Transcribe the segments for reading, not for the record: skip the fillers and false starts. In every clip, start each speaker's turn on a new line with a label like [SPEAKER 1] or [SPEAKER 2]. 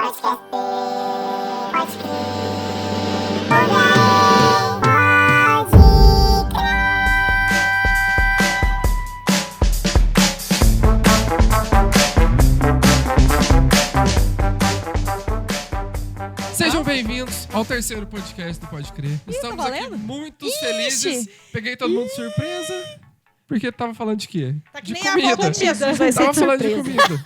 [SPEAKER 1] Pode
[SPEAKER 2] Sejam bem-vindos ao terceiro podcast do Pode Crer. Estamos aqui muito felizes. Peguei todo mundo de surpresa. Porque tava falando de quê?
[SPEAKER 3] Tá que
[SPEAKER 2] de
[SPEAKER 3] nem
[SPEAKER 2] comida.
[SPEAKER 3] a volta disso, vai ser
[SPEAKER 2] Tava falando de
[SPEAKER 3] surpresa.
[SPEAKER 2] comida.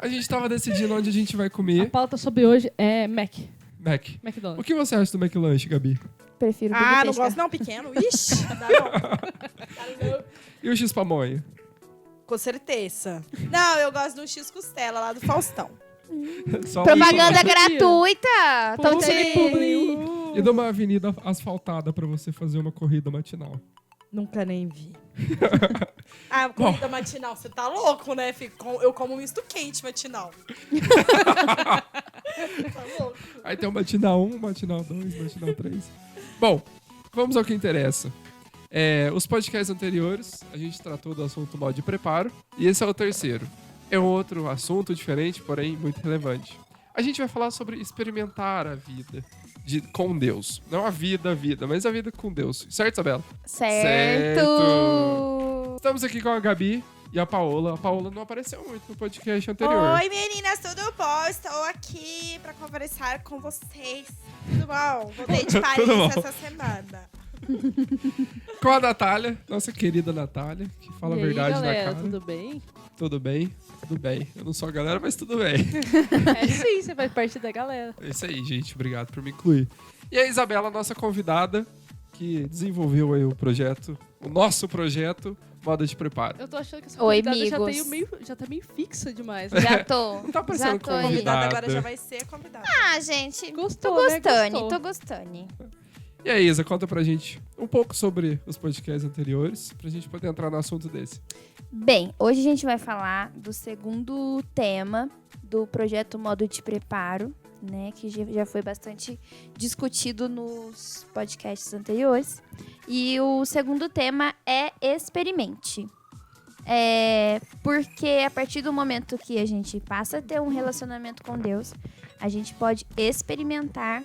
[SPEAKER 2] A gente tava decidindo onde a gente vai
[SPEAKER 4] A
[SPEAKER 2] comer.
[SPEAKER 4] pauta sobre hoje é
[SPEAKER 2] McDonald's. O
[SPEAKER 4] McDonald's.
[SPEAKER 2] que você acha do McLanche, Gabi?
[SPEAKER 1] Prefiro
[SPEAKER 3] Ah,
[SPEAKER 1] Big
[SPEAKER 3] não
[SPEAKER 1] Tasty.
[SPEAKER 3] gosto não, pequeno. Ixi, dá não.
[SPEAKER 2] E o X-Pamonha?
[SPEAKER 3] Com certeza. Não, eu gosto do X Costela lá do Faustão.
[SPEAKER 2] Só
[SPEAKER 1] Propaganda
[SPEAKER 4] Sim.
[SPEAKER 1] gratuita! Então
[SPEAKER 4] Publi,
[SPEAKER 1] tem...
[SPEAKER 4] publi.
[SPEAKER 2] E de uma avenida asfaltada pra você fazer uma corrida matinal.
[SPEAKER 3] Nunca nem vi. Ah, comida matinal, você tá louco, né? Eu como misto quente matinal. Tá louco.
[SPEAKER 2] Aí tem o matinal 1, matinal 2, matinal 3. Bom, vamos ao que interessa. Os podcasts anteriores, a gente tratou do assunto modo de preparo. E esse é o terceiro. É um outro assunto diferente, porém muito relevante. A gente vai falar sobre experimentar a vida com Deus. Não a vida, mas a vida com Deus. Certo, Isabela?
[SPEAKER 1] Certo!
[SPEAKER 2] Estamos aqui com a Gabi e a Paola. A Paola não apareceu muito no podcast anterior.
[SPEAKER 3] Oi, meninas, tudo bom? Estou aqui pra conversar com vocês. Tudo bom? Voltei de Paris
[SPEAKER 2] Tudo bom.
[SPEAKER 3] essa semana.
[SPEAKER 2] Com a Natália, nossa querida Natália, que fala
[SPEAKER 4] E
[SPEAKER 2] a
[SPEAKER 4] aí,
[SPEAKER 2] verdade
[SPEAKER 4] galera,
[SPEAKER 2] na cara.
[SPEAKER 4] tudo bem?
[SPEAKER 2] Tudo bem? Tudo bem. Eu não sou a galera, mas tudo bem.
[SPEAKER 4] É sim, você faz parte da galera.
[SPEAKER 2] É isso aí, gente. Obrigado por me incluir. E a Isabela, nossa convidada, que desenvolveu aí o nosso projeto, Moda de Preparo.
[SPEAKER 4] Eu tô achando que essa
[SPEAKER 1] Oi,
[SPEAKER 4] convidada
[SPEAKER 1] amigos.
[SPEAKER 4] já tá meio fixa demais.
[SPEAKER 1] Já tô.
[SPEAKER 2] Não tá parecendo
[SPEAKER 1] Já tô aí.
[SPEAKER 3] Convidada
[SPEAKER 2] Convidada.
[SPEAKER 3] agora já vai ser convidada.
[SPEAKER 1] Ah, gente.
[SPEAKER 4] Gostou,
[SPEAKER 1] Tô
[SPEAKER 4] né?
[SPEAKER 1] gostando,
[SPEAKER 4] Gostou.
[SPEAKER 1] tô gostando.
[SPEAKER 2] E aí, Isa, conta pra gente um pouco sobre os podcasts anteriores, pra gente poder entrar no assunto desse.
[SPEAKER 1] Bem, hoje a gente vai falar do segundo tema do projeto Modo de Preparo, né? Que já foi bastante discutido nos podcasts anteriores. E o segundo tema é experimente. Porque a partir do momento que a gente passa a ter um relacionamento com Deus, a gente pode experimentar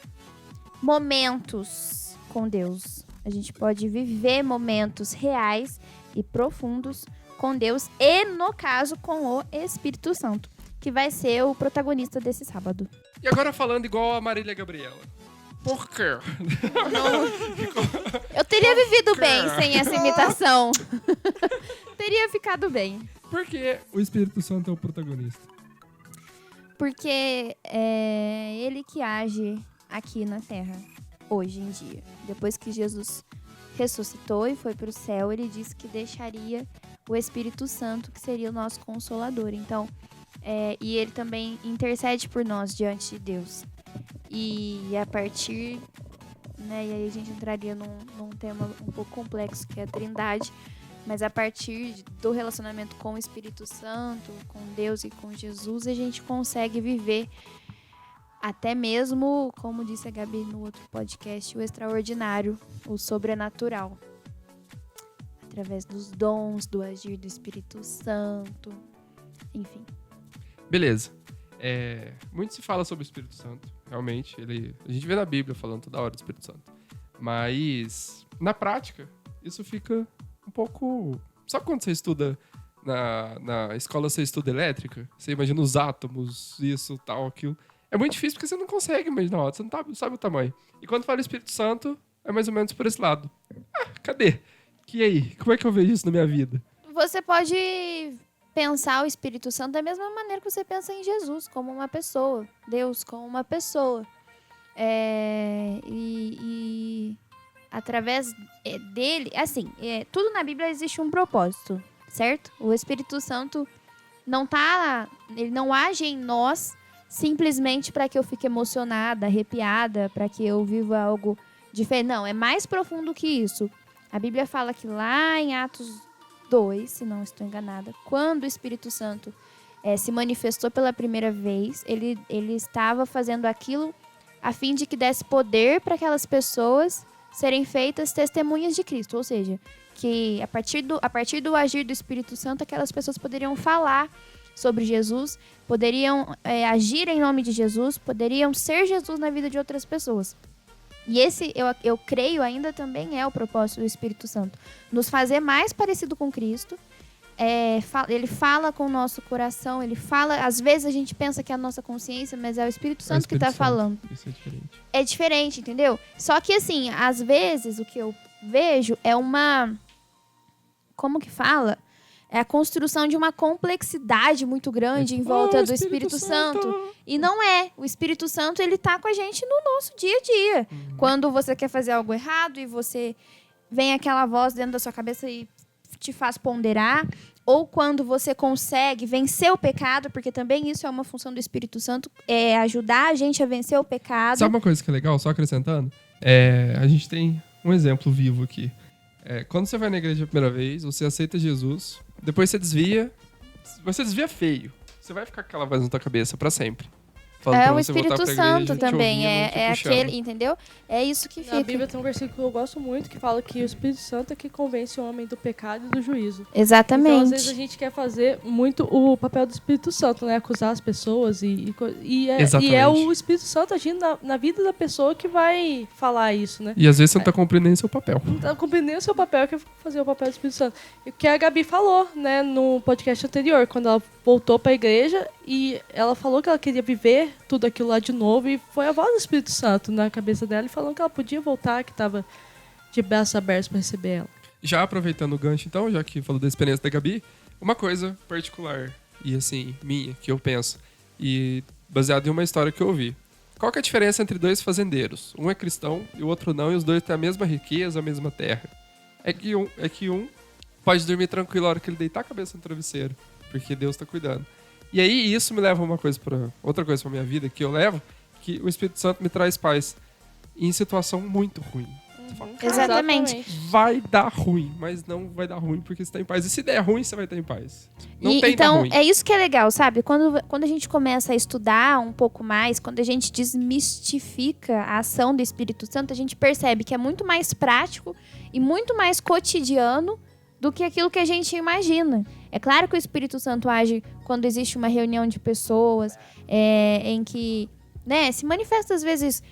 [SPEAKER 1] momentos com Deus. A gente pode viver momentos reais e profundos com Deus e, no caso, com o Espírito Santo, que vai ser o protagonista desse sábado.
[SPEAKER 2] E agora falando igual a Marília Gabriela. Por quê?
[SPEAKER 1] Eu teria vivido bem sem essa imitação. Teria ficado bem.
[SPEAKER 2] Por que o Espírito Santo é o protagonista?
[SPEAKER 1] Porque é ele que age aqui na Terra, hoje em dia. Depois que Jesus ressuscitou e foi para o céu, ele disse que deixaria o Espírito Santo, que seria o nosso consolador. Então, e ele também intercede por nós diante de Deus. E a partir, né, e aí a gente entraria num tema um pouco complexo, que é a Trindade, mas a partir do relacionamento com o Espírito Santo, com Deus e com Jesus, a gente consegue viver até mesmo, como disse a Gabi no outro podcast, o extraordinário, o sobrenatural. Através dos dons, do agir do Espírito Santo, enfim.
[SPEAKER 2] Beleza. Muito se fala sobre o Espírito Santo, realmente. A gente vê na Bíblia falando toda hora do Espírito Santo. Mas, na prática, isso fica um pouco... Sabe quando você estuda na escola, você estuda elétrica? Você imagina os átomos, isso, tal, aquilo. É muito difícil porque você não consegue imaginar, você não sabe o tamanho. E quando fala Espírito Santo, é mais ou menos por esse lado. Cadê? E aí? Como é que eu vejo isso na minha vida?
[SPEAKER 1] Você pode pensar o Espírito Santo da mesma maneira que você pensa em Jesus, como uma pessoa. Deus como uma pessoa. E através dele... Assim, tudo na Bíblia existe um propósito, certo? O Espírito Santo ele não age em nós simplesmente para que eu fique emocionada, arrepiada, para que eu viva algo diferente. Não, é mais profundo que isso. A Bíblia fala que lá em Atos 2, se não estou enganada, quando o Espírito Santo se manifestou pela primeira vez, ele estava fazendo aquilo a fim de que desse poder para aquelas pessoas serem feitas testemunhas de Cristo. Ou seja, que a partir do agir do Espírito Santo, aquelas pessoas poderiam falar sobre Jesus, poderiam agir em nome de Jesus, poderiam ser Jesus na vida de outras pessoas. E esse, eu creio, ainda também é o propósito do Espírito Santo. Nos fazer mais parecido com Cristo. Ele fala com o nosso coração, ele fala... Às vezes a gente pensa que é a nossa consciência, mas é o Espírito Santo que está falando.
[SPEAKER 2] Isso é diferente.
[SPEAKER 1] É diferente, entendeu? Só que, assim, às vezes o que eu vejo é uma... Como que fala? É a construção de uma complexidade muito grande em volta do Espírito Santo. E não é. O Espírito Santo, ele tá com a gente no nosso dia a dia. Quando você quer fazer algo errado e você vem aquela voz dentro da sua cabeça e te faz ponderar. Ou quando você consegue vencer o pecado, porque também isso é uma função do Espírito Santo, é ajudar a gente a vencer o pecado.
[SPEAKER 2] Sabe uma coisa que é legal, só acrescentando? A gente tem um exemplo vivo aqui. Quando você vai na igreja a primeira vez, você aceita Jesus, depois você desvia feio. Você vai ficar com aquela voz na tua cabeça pra sempre.
[SPEAKER 1] O Espírito Santo também, aquele, entendeu? É isso que fica.
[SPEAKER 4] Na Bíblia tem um versículo que eu gosto muito, que fala que o Espírito Santo é que convence o homem do pecado e do juízo.
[SPEAKER 1] Exatamente.
[SPEAKER 4] Então, às vezes, a gente quer fazer muito o papel do Espírito Santo, né? Acusar as pessoas e é o Espírito Santo agindo na vida da pessoa que vai falar isso, né?
[SPEAKER 2] E às vezes você não tá cumprindo nem o seu papel.
[SPEAKER 4] Não tá cumprindo nem o seu papel, que é fazer o papel do Espírito Santo. E o que a Gabi falou, né, no podcast anterior, quando ela voltou pra igreja e ela falou que ela queria viver tudo aquilo lá de novo, e foi a voz do Espírito Santo na cabeça dela e falando que ela podia voltar, que estava de braços abertos para receber ela.
[SPEAKER 2] Já aproveitando o gancho, então, já que falou da experiência da Gabi, uma coisa particular e assim, minha, que eu penso, e baseado em uma história que eu ouvi. Qual que é a diferença entre dois fazendeiros? Um é cristão e o outro não, e os dois têm a mesma riqueza, a mesma terra. É que um pode dormir tranquilo a hora que ele deitar a cabeça no travesseiro, porque Deus está cuidando. E aí isso me leva a outra coisa pra minha vida, que eu levo, que o Espírito Santo me traz paz em situação muito ruim.
[SPEAKER 1] Exatamente.
[SPEAKER 2] Vai dar ruim, mas não vai dar ruim porque você tá em paz. E se der ruim, você vai estar em paz. Não tem
[SPEAKER 1] então,
[SPEAKER 2] dar ruim.
[SPEAKER 1] É isso que é legal, sabe? Quando a gente começa a estudar um pouco mais, quando a gente desmistifica a ação do Espírito Santo, a gente percebe que é muito mais prático e muito mais cotidiano do que aquilo que a gente imagina. É claro que o Espírito Santo age quando existe uma reunião de pessoas em que, né, se manifesta às vezes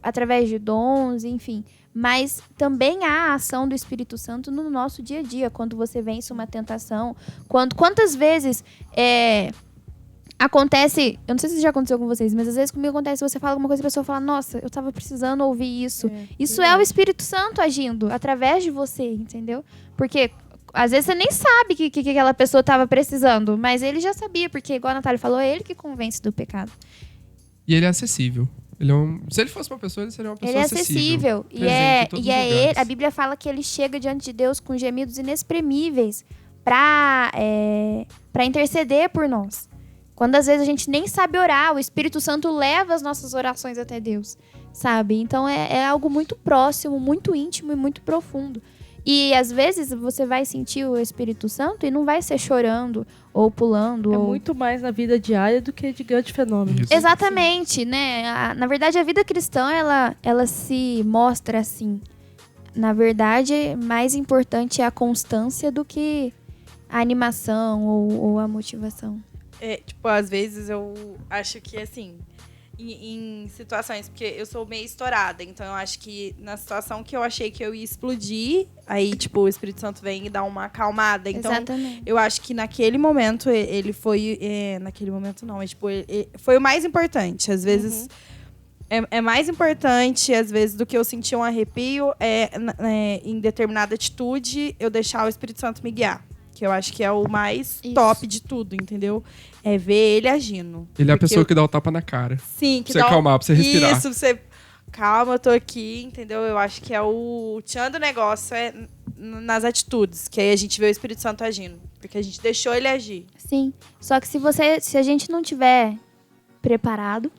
[SPEAKER 1] através de dons, enfim. Mas também há a ação do Espírito Santo no nosso dia a dia, quando você vence uma tentação. Quantas vezes acontece, eu não sei se já aconteceu com vocês, mas às vezes comigo acontece, você fala alguma coisa e a pessoa fala, nossa, eu tava precisando ouvir isso. Isso é o Espírito Santo agindo através de você, entendeu? Porque às vezes você nem sabe que aquela pessoa estava precisando, mas ele já sabia, porque igual a Natália falou, é ele que convence do pecado.
[SPEAKER 2] E ele é acessível. Se ele fosse uma pessoa, ele seria uma pessoa acessível.
[SPEAKER 1] Ele é acessível. Ele, a Bíblia fala que ele chega diante de Deus com gemidos inexprimíveis para interceder por nós. Quando às vezes a gente nem sabe orar, o Espírito Santo leva as nossas orações até Deus, sabe? Então é algo muito próximo, muito íntimo e muito profundo. E às vezes você vai sentir o Espírito Santo e não vai ser chorando ou pulando.
[SPEAKER 4] Muito mais na vida diária do que de grandes fenômenos.
[SPEAKER 2] Isso.
[SPEAKER 1] Exatamente, né? Na verdade, a vida cristã, ela se mostra assim. Na verdade, mais importante é a constância do que a animação ou a motivação.
[SPEAKER 3] Às vezes eu acho que, assim, em situações, porque eu sou meio estourada, então eu acho que na situação que eu achei que eu ia explodir, aí, o Espírito Santo vem e dá uma acalmada. Então,
[SPEAKER 1] exatamente.
[SPEAKER 3] Eu acho que naquele momento ele foi... naquele momento não, mas, ele foi o mais importante. Às vezes... É mais importante, às vezes, do que eu sentir um arrepio, em determinada atitude, eu deixar o Espírito Santo me guiar. Que eu acho que é o mais top de tudo, entendeu? É ver ele agindo.
[SPEAKER 2] Ele é a pessoa que dá o tapa na cara.
[SPEAKER 3] Sim, que
[SPEAKER 2] pra você acalmar, pra você respirar.
[SPEAKER 3] Isso, você... Calma, eu tô aqui, entendeu? Eu acho que é o tchan do negócio, nas atitudes. Que aí a gente vê o Espírito Santo agindo. Porque a gente deixou ele agir.
[SPEAKER 1] Sim. Só que se a gente não tiver preparado.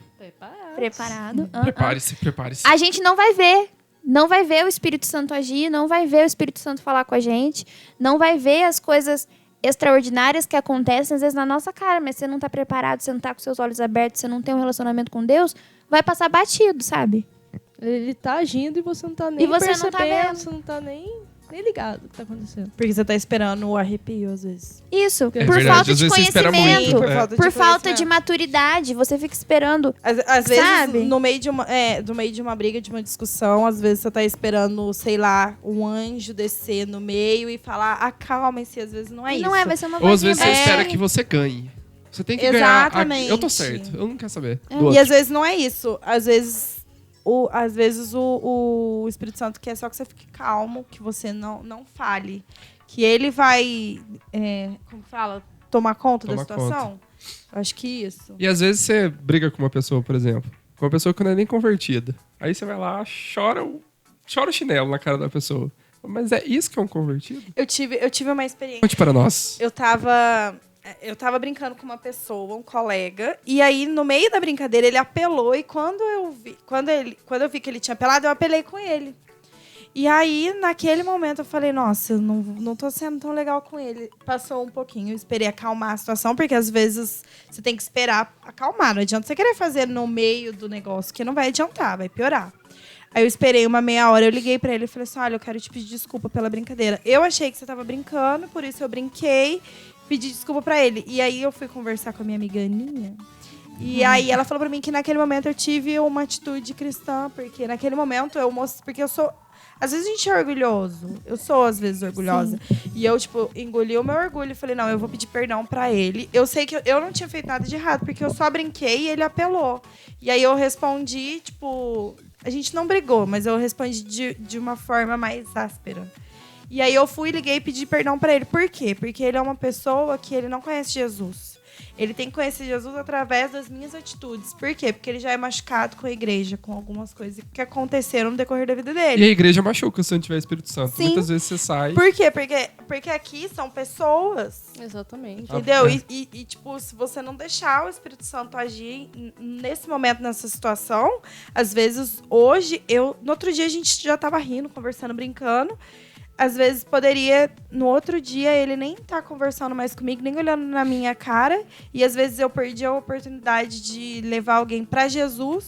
[SPEAKER 2] Prepare-se.
[SPEAKER 1] A gente não vai ver. Não vai ver o Espírito Santo agir, não vai ver o Espírito Santo falar com a gente, não vai ver as coisas extraordinárias que acontecem às vezes na nossa cara, mas você não tá preparado, você não tá com seus olhos abertos, você não tem um relacionamento com Deus, vai passar batido, sabe?
[SPEAKER 4] Ele tá agindo e você não tá nem
[SPEAKER 1] e você
[SPEAKER 4] percebendo,
[SPEAKER 1] não tá vendo.
[SPEAKER 4] você não tá nem nem ligado o que tá acontecendo.
[SPEAKER 3] Porque você tá esperando o arrepio, às vezes.
[SPEAKER 1] Isso,
[SPEAKER 4] É
[SPEAKER 1] por
[SPEAKER 2] verdade,
[SPEAKER 1] falta
[SPEAKER 2] às
[SPEAKER 1] de
[SPEAKER 2] vezes você espera
[SPEAKER 1] conhecimento,
[SPEAKER 2] muito,
[SPEAKER 1] por falta de
[SPEAKER 3] conhecimento.
[SPEAKER 1] maturidade. Você fica esperando.
[SPEAKER 3] Às vezes,
[SPEAKER 1] Sabe?
[SPEAKER 3] no meio de uma briga, de uma discussão, às vezes você tá esperando, sei lá, um anjo descer no meio e falar, acalmem-se, às vezes não é
[SPEAKER 1] E
[SPEAKER 3] isso.
[SPEAKER 1] não é, vai ser uma
[SPEAKER 2] Ou às
[SPEAKER 1] vozinha
[SPEAKER 2] vezes você
[SPEAKER 1] mais-
[SPEAKER 2] espera que você ganhe. Você tem que
[SPEAKER 3] Exatamente.
[SPEAKER 2] ganhar. Eu tô certo, eu não quero saber. do
[SPEAKER 3] E
[SPEAKER 2] outro.
[SPEAKER 3] às vezes não é isso. Às vezes o Espírito Santo quer só que você fique calmo, que você não fale. Que ele vai, como fala, tomar conta da
[SPEAKER 2] Tomar
[SPEAKER 3] situação. Acho que isso.
[SPEAKER 2] E às vezes você briga com uma pessoa, por exemplo, com uma pessoa que não é nem convertida. Aí você vai lá, chora o chinelo na cara da pessoa. Mas é isso que é um convertido?
[SPEAKER 3] Eu tive uma experiência.
[SPEAKER 2] Conte para nós.
[SPEAKER 3] Eu tava brincando com uma pessoa, um colega, e aí no meio da brincadeira ele apelou e quando eu vi que ele tinha apelado, eu apelei com ele. E aí, naquele momento, eu falei, nossa, eu não tô sendo tão legal com ele. Passou um pouquinho, eu esperei acalmar a situação, porque às vezes você tem que esperar acalmar. Não adianta você querer fazer no meio do negócio, que não vai adiantar, vai piorar. Aí eu esperei uma meia hora, eu liguei pra ele e falei assim, olha, eu quero te pedir desculpa pela brincadeira. Eu achei que você tava brincando, por isso eu brinquei, pedi desculpa pra ele. E aí eu fui conversar com a minha amiga Aninha. E aí ela falou pra mim que naquele momento eu tive uma atitude cristã, porque naquele momento eu mostrei, porque eu sou... Às vezes a gente é orgulhoso. Eu sou, às vezes, orgulhosa. E eu, tipo, engoli o meu orgulho e falei, não, eu vou pedir perdão pra ele. Eu sei que eu não tinha feito nada de errado, porque eu só brinquei e ele apelou. E aí eu respondi, tipo... A gente não brigou, mas eu respondi de uma forma mais áspera. E aí eu fui, liguei e pedi perdão pra ele. Por quê? Porque ele é uma pessoa que ele não conhece Jesus. Ele tem que conhecer Jesus através das minhas atitudes. Por quê? Porque ele já é machucado com a igreja, com algumas coisas que aconteceram no decorrer da vida dele.
[SPEAKER 2] E a igreja machuca se não tiver Espírito Santo.
[SPEAKER 3] Sim.
[SPEAKER 2] Muitas vezes você sai.
[SPEAKER 3] Por quê? Porque aqui são pessoas,
[SPEAKER 4] Exatamente.
[SPEAKER 3] entendeu?
[SPEAKER 2] É.
[SPEAKER 3] E, tipo, se você não deixar o Espírito Santo agir nesse momento, nessa situação, às vezes, hoje, no outro dia a gente já tava rindo, conversando, brincando. Às vezes poderia, no outro dia, ele nem estar conversando mais comigo, nem olhando na minha cara. E às vezes eu perdi a oportunidade de levar alguém pra Jesus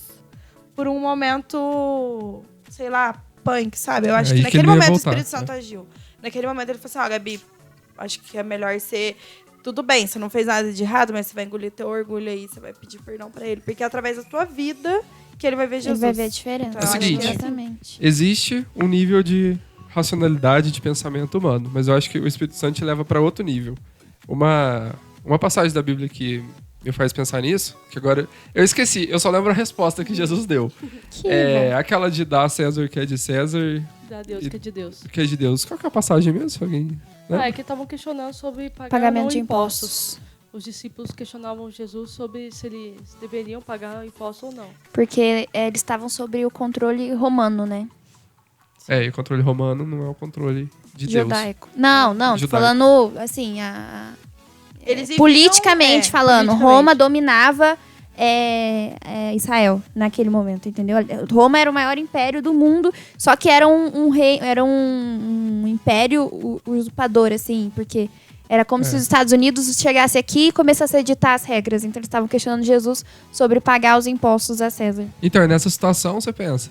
[SPEAKER 3] por um momento, sei lá, punk, sabe? Eu acho
[SPEAKER 2] Aí
[SPEAKER 3] que
[SPEAKER 2] que
[SPEAKER 3] naquele
[SPEAKER 2] ele ia
[SPEAKER 3] momento
[SPEAKER 2] voltar,
[SPEAKER 3] o Espírito Santo agiu. Naquele momento ele falou assim, Gabi, acho que é melhor você... Tudo bem, você não fez nada de errado, mas você vai engolir teu orgulho aí, você vai pedir perdão pra ele. Porque é através da tua vida que ele vai ver
[SPEAKER 1] Ele
[SPEAKER 3] Jesus.
[SPEAKER 1] vai ver a diferença.
[SPEAKER 3] Então, eu acho que
[SPEAKER 2] seguinte.
[SPEAKER 1] Exatamente.
[SPEAKER 2] Existe um nível de racionalidade de pensamento humano, mas eu acho que o Espírito Santo te leva para outro nível. Uma passagem da Bíblia que me faz pensar nisso, que agora eu esqueci, eu só lembro a resposta que Jesus deu.
[SPEAKER 1] Que
[SPEAKER 2] É aquela de dar a César o que é de César,
[SPEAKER 4] Dá a Deus que é de Deus.
[SPEAKER 2] o que é de Deus. Qual que é a passagem mesmo? Se alguém... né?
[SPEAKER 4] É que estavam questionando sobre
[SPEAKER 1] pagamento
[SPEAKER 4] ou não
[SPEAKER 1] de impostos.
[SPEAKER 4] Os discípulos questionavam Jesus sobre se eles deveriam pagar imposto ou não.
[SPEAKER 1] Porque eles estavam sob o controle romano, né?
[SPEAKER 2] E o controle romano não é o controle de Deus.
[SPEAKER 1] Judaico. Não, tô
[SPEAKER 2] Judaico.
[SPEAKER 1] falando, assim,
[SPEAKER 3] Eles viviam,
[SPEAKER 1] politicamente falando.
[SPEAKER 3] politicamente.
[SPEAKER 1] Roma dominava Israel naquele momento, entendeu? Roma era o maior império do mundo, só que era um império usurpador, assim, porque era como se os Estados Unidos chegasse aqui e começasse a editar as regras. Então eles estavam questionando Jesus sobre pagar os impostos a César.
[SPEAKER 2] Então, nessa situação, você pensa,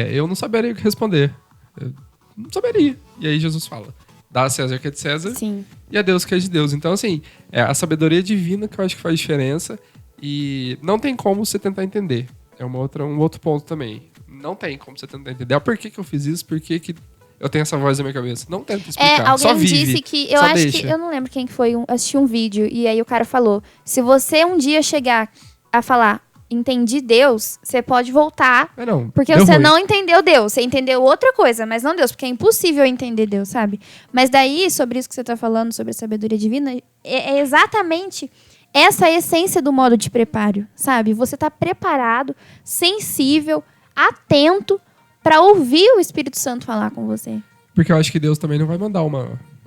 [SPEAKER 2] eu não saberia o que responder. Eu não saberia. E aí Jesus fala, dá a César o que é de César
[SPEAKER 1] Sim.
[SPEAKER 2] e a Deus o que é de Deus. Então, assim, é a sabedoria divina que eu acho que faz diferença e não tem como você tentar entender. É um outro ponto também. Não tem como você tentar entender. Por que eu fiz isso? Por que eu tenho essa voz na minha cabeça? Não tenta explicar,
[SPEAKER 1] Alguém
[SPEAKER 2] só vive.
[SPEAKER 1] disse que... Eu
[SPEAKER 2] só
[SPEAKER 1] acho
[SPEAKER 2] deixa.
[SPEAKER 1] que... Eu não lembro quem que foi. Assisti um vídeo e aí o cara falou, se você um dia chegar a falar, entendi Deus, você pode voltar.
[SPEAKER 2] Não,
[SPEAKER 1] Porque
[SPEAKER 2] deu
[SPEAKER 1] você
[SPEAKER 2] ruim.
[SPEAKER 1] não entendeu Deus. Você entendeu outra coisa, mas não Deus. Porque é impossível entender Deus, sabe? Mas daí, sobre isso que você tá falando, sobre a sabedoria divina, é exatamente essa a essência do modo de preparo, sabe? Você tá preparado, sensível, atento para ouvir o Espírito Santo falar com você.
[SPEAKER 2] Porque eu acho que Deus também não vai mandar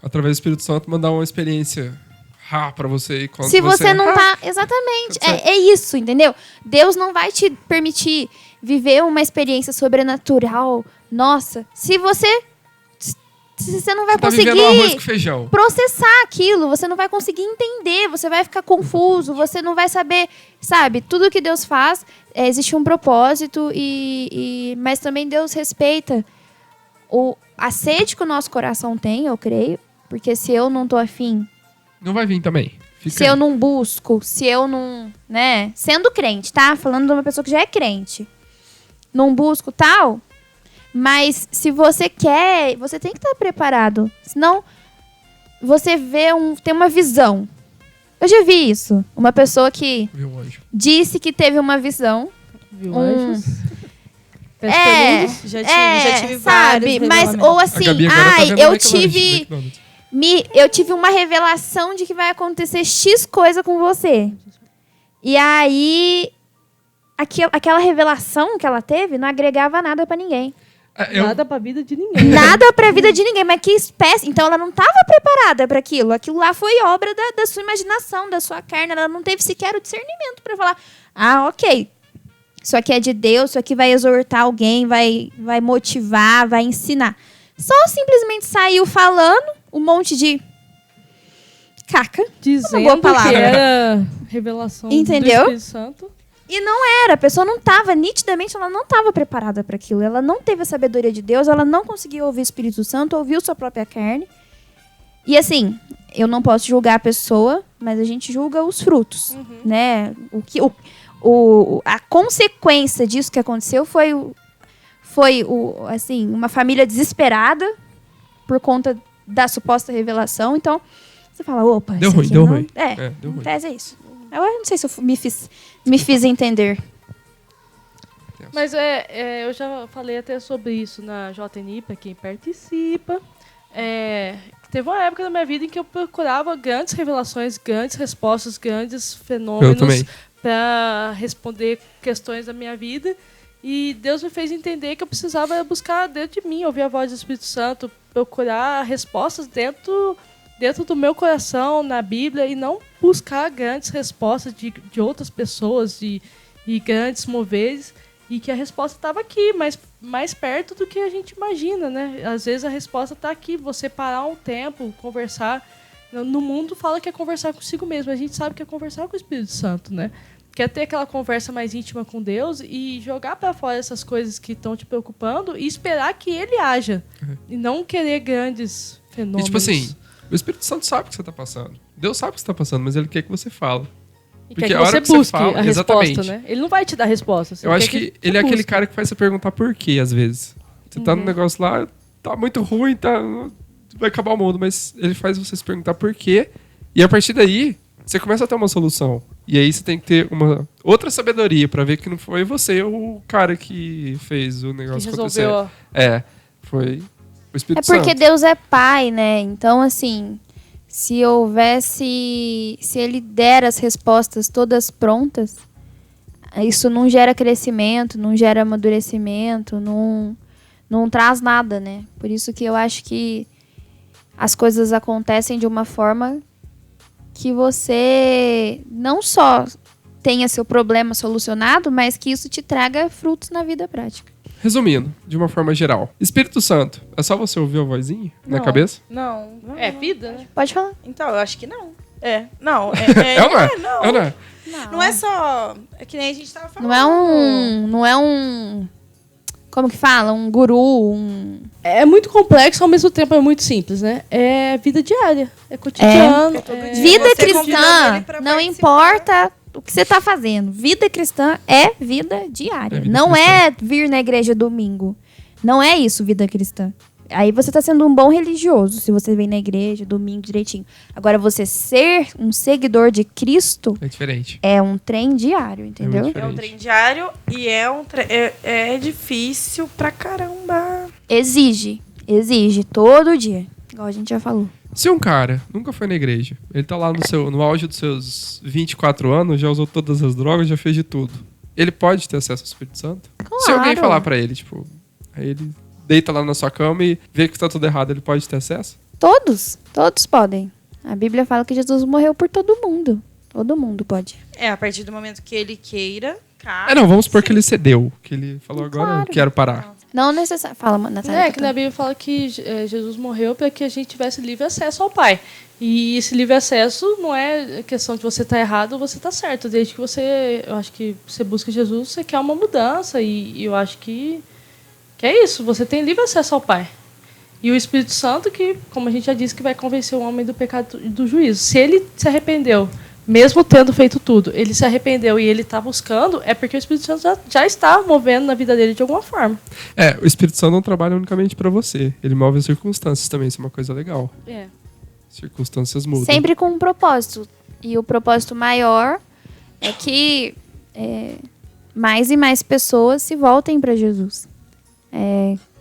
[SPEAKER 2] através do Espírito Santo, mandar uma experiência pra você. E quando
[SPEAKER 1] Se você não tá... Exatamente. É isso, entendeu? Deus não vai te permitir viver uma experiência sobrenatural. Nossa, se você não vai
[SPEAKER 2] tá vivendo arroz
[SPEAKER 1] conseguir
[SPEAKER 2] com feijão.
[SPEAKER 1] processar aquilo, você não vai conseguir entender, você vai ficar confuso, você não vai saber, sabe? Tudo que Deus faz, existe um propósito, mas também Deus respeita a sede que o nosso coração tem, eu creio, porque se eu não tô afim,
[SPEAKER 2] Não vai vir também.
[SPEAKER 1] se eu não busco, se eu não, né, sendo crente, tá? Falando de uma pessoa que já é crente, não busco tal, mas se você quer, você tem que estar preparado, senão você tem uma visão. Eu já vi isso, uma pessoa que
[SPEAKER 2] Viu um anjo.
[SPEAKER 1] disse que teve uma visão.
[SPEAKER 4] Viu,
[SPEAKER 1] Um-
[SPEAKER 4] anjos?
[SPEAKER 3] Já tive vários
[SPEAKER 1] sabe? Mas,
[SPEAKER 3] revelamentos.
[SPEAKER 1] ou
[SPEAKER 2] A
[SPEAKER 1] assim,
[SPEAKER 2] Gabi agora tá vendo
[SPEAKER 1] eu
[SPEAKER 2] McDonald's,
[SPEAKER 1] tive...
[SPEAKER 2] McDonald's.
[SPEAKER 1] eu tive uma revelação de que vai acontecer X coisa com você. E aí, aquela revelação que ela teve não agregava nada pra ninguém.
[SPEAKER 4] Nada pra vida de ninguém.
[SPEAKER 1] Nada pra vida de ninguém, mas que espécie. Então ela não estava preparada para aquilo. Aquilo lá foi obra da sua imaginação, da sua carne. Ela não teve sequer o discernimento para falar: ah, ok, isso aqui é de Deus, isso aqui vai exortar alguém, vai motivar, vai ensinar. Só simplesmente saiu falando um monte de caca. boa
[SPEAKER 4] Dizendo
[SPEAKER 1] palavra.
[SPEAKER 4] que era revelação
[SPEAKER 1] Entendeu?
[SPEAKER 4] do Espírito Santo.
[SPEAKER 1] E não era, a pessoa não estava, nitidamente, ela não estava preparada para aquilo. Ela não teve a sabedoria de Deus, ela não conseguia ouvir o Espírito Santo, ouviu sua própria carne. E assim, eu não posso julgar a pessoa, mas a gente julga os frutos, né? A consequência disso que aconteceu foi assim, uma família desesperada por conta da suposta revelação. Então, você fala, opa,
[SPEAKER 2] Deu
[SPEAKER 1] isso
[SPEAKER 2] ruim,
[SPEAKER 1] aqui
[SPEAKER 2] deu
[SPEAKER 1] não...
[SPEAKER 2] ruim.
[SPEAKER 1] Em
[SPEAKER 2] Deu ruim.
[SPEAKER 1] tese é isso. Eu não sei se eu me fiz entender.
[SPEAKER 4] Mas eu já falei até sobre isso na JNI, para quem participa. Teve uma época da minha vida em que eu procurava grandes revelações, grandes respostas, grandes
[SPEAKER 2] Eu
[SPEAKER 4] fenômenos
[SPEAKER 2] também.
[SPEAKER 4] para responder questões da minha vida. E Deus me fez entender que eu precisava buscar dentro de mim, ouvir a voz do Espírito Santo, procurar respostas dentro do meu coração, na Bíblia, e não buscar grandes respostas de outras pessoas e grandes moveres, e que a resposta estava aqui, mais perto do que a gente imagina, né? Às vezes a resposta está aqui, você parar um tempo, conversar. No mundo fala que é conversar consigo mesmo, a gente sabe que é conversar com o Espírito Santo, né? Quer ter aquela conversa mais íntima com Deus e jogar para fora essas coisas que estão te preocupando e esperar que Ele haja. E não querer grandes
[SPEAKER 2] E
[SPEAKER 4] fenômenos.
[SPEAKER 2] tipo assim, o Espírito Santo sabe o que você tá passando. Deus sabe o que você tá passando, mas ele quer que você fale.
[SPEAKER 4] E
[SPEAKER 2] porque
[SPEAKER 4] quer
[SPEAKER 2] a
[SPEAKER 4] que
[SPEAKER 2] hora
[SPEAKER 4] você
[SPEAKER 2] que você
[SPEAKER 4] busque
[SPEAKER 2] fala-
[SPEAKER 4] a
[SPEAKER 2] exatamente.
[SPEAKER 4] resposta, né? Ele não vai te dar a resposta. você
[SPEAKER 2] Eu acho
[SPEAKER 4] quer
[SPEAKER 2] que
[SPEAKER 4] você
[SPEAKER 2] ele é aquele
[SPEAKER 4] busque.
[SPEAKER 2] cara que faz você perguntar por quê, às vezes. Você tá no negócio lá, tá muito ruim, vai acabar o mundo, mas ele faz você se perguntar por quê. E a partir daí, você começa a ter uma solução. E aí você tem que ter uma outra sabedoria pra ver que não foi você o cara que fez o
[SPEAKER 4] Que
[SPEAKER 2] negócio acontecer.
[SPEAKER 4] resolveu.
[SPEAKER 2] Foi o Espírito
[SPEAKER 1] É porque
[SPEAKER 2] Santo.
[SPEAKER 1] Deus é pai, né? Então, assim, se ele der as respostas todas prontas, isso não gera crescimento, não gera amadurecimento, não traz nada, né? Por isso que eu acho que as coisas acontecem de uma forma que você não só tenha seu problema solucionado, mas que isso te traga frutos na vida prática.
[SPEAKER 2] Resumindo, de uma forma geral. Espírito Santo, é só você ouvir a vozinha na
[SPEAKER 3] Não.
[SPEAKER 2] cabeça?
[SPEAKER 3] Não.
[SPEAKER 4] É vida, né?
[SPEAKER 1] Pode falar.
[SPEAKER 3] Então, eu acho que não. Não.
[SPEAKER 2] É ou não é?
[SPEAKER 3] não.
[SPEAKER 2] É ou não é?
[SPEAKER 3] Não é só... É que nem a gente tava falando.
[SPEAKER 1] Não é um como que fala? Um guru,
[SPEAKER 4] É muito complexo, ao mesmo tempo é muito simples, né? É vida diária, é cotidiano.
[SPEAKER 3] É todo dia.
[SPEAKER 1] Vida
[SPEAKER 3] Você convidando
[SPEAKER 1] cristã,
[SPEAKER 3] ele pra
[SPEAKER 1] não
[SPEAKER 3] participar.
[SPEAKER 1] importa o que você está fazendo. Vida cristã é vida diária.
[SPEAKER 2] É vida
[SPEAKER 1] não
[SPEAKER 2] cristã.
[SPEAKER 1] é vir na igreja domingo. Não é isso, vida cristã. Aí você está sendo um bom religioso se você vem na igreja domingo direitinho. Agora, você ser um seguidor de Cristo
[SPEAKER 2] É diferente.
[SPEAKER 1] é um trem diário, entendeu?
[SPEAKER 2] muito
[SPEAKER 3] É um
[SPEAKER 2] diferente.
[SPEAKER 3] trem diário e é difícil pra caramba.
[SPEAKER 1] Exige todo dia. Igual a gente já falou.
[SPEAKER 2] Se um cara nunca foi na igreja, ele tá lá no auge dos seus 24 anos, já usou todas as drogas, já fez de tudo. Ele pode ter acesso ao Espírito Santo? Se alguém
[SPEAKER 1] Claro.
[SPEAKER 2] falar pra ele, tipo, aí ele deita lá na sua cama e vê que tá tudo errado, ele pode ter acesso?
[SPEAKER 1] Todos podem. A Bíblia fala que Jesus morreu por todo mundo. Todo mundo pode.
[SPEAKER 3] A partir do momento que ele queira, cara.
[SPEAKER 2] Não, vamos supor que ele cedeu, que ele falou agora, eu
[SPEAKER 1] Claro.
[SPEAKER 2] quero parar.
[SPEAKER 1] Não necessariamente. Fala, Natália.
[SPEAKER 4] Que na Bíblia fala que Jesus morreu para que a gente tivesse livre acesso ao Pai. E esse livre acesso não é questão de você estar errado ou você estar certo. Desde que eu acho que você busca Jesus, você quer uma mudança. E eu acho que é isso. Você tem livre acesso ao Pai. E o Espírito Santo que, como a gente já disse, que vai convencer o homem do pecado e do juízo. Se ele se arrependeu, mesmo tendo feito tudo, ele se arrependeu e ele está buscando, é porque o Espírito Santo já está movendo na vida dele de alguma forma.
[SPEAKER 2] O Espírito Santo não trabalha unicamente para você. Ele move as circunstâncias também, isso é uma coisa legal. Circunstâncias mudam.
[SPEAKER 1] Sempre com um propósito. E o propósito maior é que mais e mais pessoas se voltem para Jesus.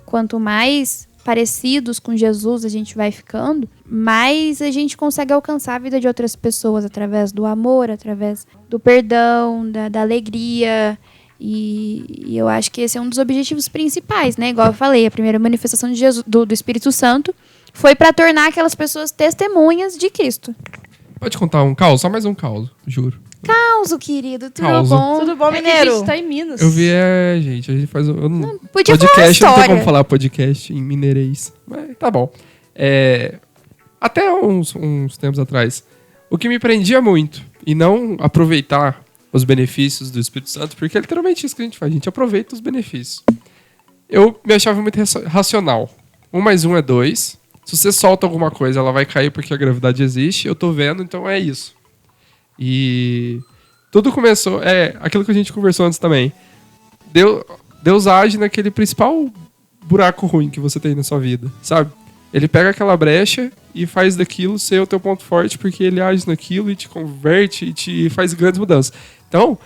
[SPEAKER 1] Quanto mais parecidos com Jesus a gente vai ficando, mais a gente consegue alcançar a vida de outras pessoas através do amor, através do perdão, da alegria. E eu acho que esse é um dos objetivos principais, né? Igual eu falei, a primeira manifestação de Jesus, do Espírito Santo foi para tornar aquelas pessoas testemunhas de Cristo.
[SPEAKER 2] Pode contar um caos? Só mais um caos, juro.
[SPEAKER 1] Causo, querido, tudo
[SPEAKER 2] Causo.
[SPEAKER 1] bom?
[SPEAKER 3] Tudo bom,
[SPEAKER 4] Que a
[SPEAKER 3] mineiro?
[SPEAKER 4] gente tá em Minas.
[SPEAKER 2] Eu vi, gente, a gente faz...
[SPEAKER 1] Podia falar
[SPEAKER 2] podcast, não tem
[SPEAKER 1] história.
[SPEAKER 2] como falar podcast em mineirês. Mas tá bom. Até uns tempos atrás, o que me prendia muito, e não aproveitar os benefícios do Espírito Santo, porque é literalmente isso que a gente faz, a gente aproveita os benefícios. Eu me achava muito racional. 1 mais 1 é 2. Se você solta alguma coisa, ela vai cair porque a gravidade existe. Eu tô vendo, então é isso. E tudo começou... aquilo que a gente conversou antes também. Deus age naquele principal buraco ruim que você tem na sua vida, sabe? Ele pega aquela brecha e faz daquilo ser o teu ponto forte, porque ele age naquilo e te converte e te faz grandes mudanças. Então,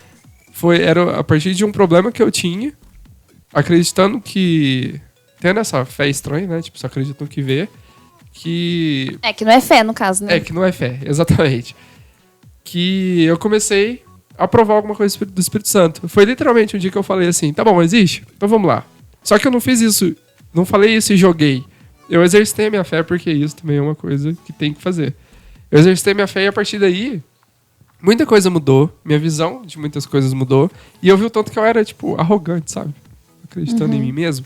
[SPEAKER 2] era a partir de um problema que eu tinha, acreditando que... Tendo essa fé estranha, né? Tipo, só acreditando que vê, que...
[SPEAKER 1] Que não é fé, no caso, né?
[SPEAKER 2] que não é fé, exatamente. Que eu comecei a provar alguma coisa do Espírito Santo. Foi literalmente um dia que eu falei assim, tá bom, existe? Então vamos lá. Só que eu não fiz isso, não falei isso e joguei. Eu exercitei a minha fé, porque isso também é uma coisa que tem que fazer. Eu exercitei minha fé e a partir daí, muita coisa mudou, minha visão de muitas coisas mudou, e eu vi o tanto que eu era, tipo, arrogante, sabe? Acreditando em mim mesmo.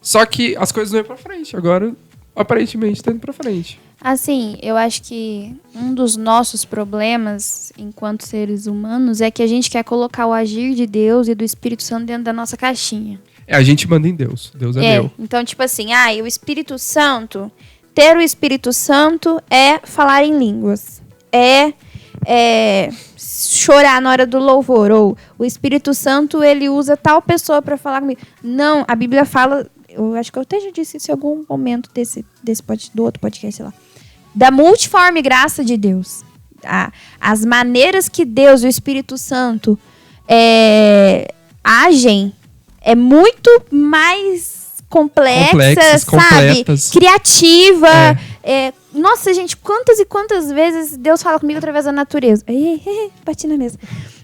[SPEAKER 2] Só que as coisas não iam pra frente, agora aparentemente tá indo pra frente.
[SPEAKER 1] Assim, eu acho que um dos nossos problemas enquanto seres humanos é que a gente quer colocar o agir de Deus e do Espírito Santo dentro da nossa caixinha.
[SPEAKER 2] A gente manda em Deus. Deus é meu.
[SPEAKER 1] Então, tipo assim, o Espírito Santo, ter o Espírito Santo é falar em línguas. Chorar na hora do louvor. Ou o Espírito Santo, ele usa tal pessoa para falar comigo. Não, a Bíblia fala... Eu acho que eu até já disse isso em algum momento do outro podcast, sei lá. Da multiforme graça de Deus. As maneiras que Deus e o Espírito Santo agem é muito mais
[SPEAKER 2] Complexas,
[SPEAKER 1] sabe?
[SPEAKER 2] completas.
[SPEAKER 1] Criativa. Nossa, gente, quantas e quantas vezes Deus fala comigo através da natureza. Bati na mesa.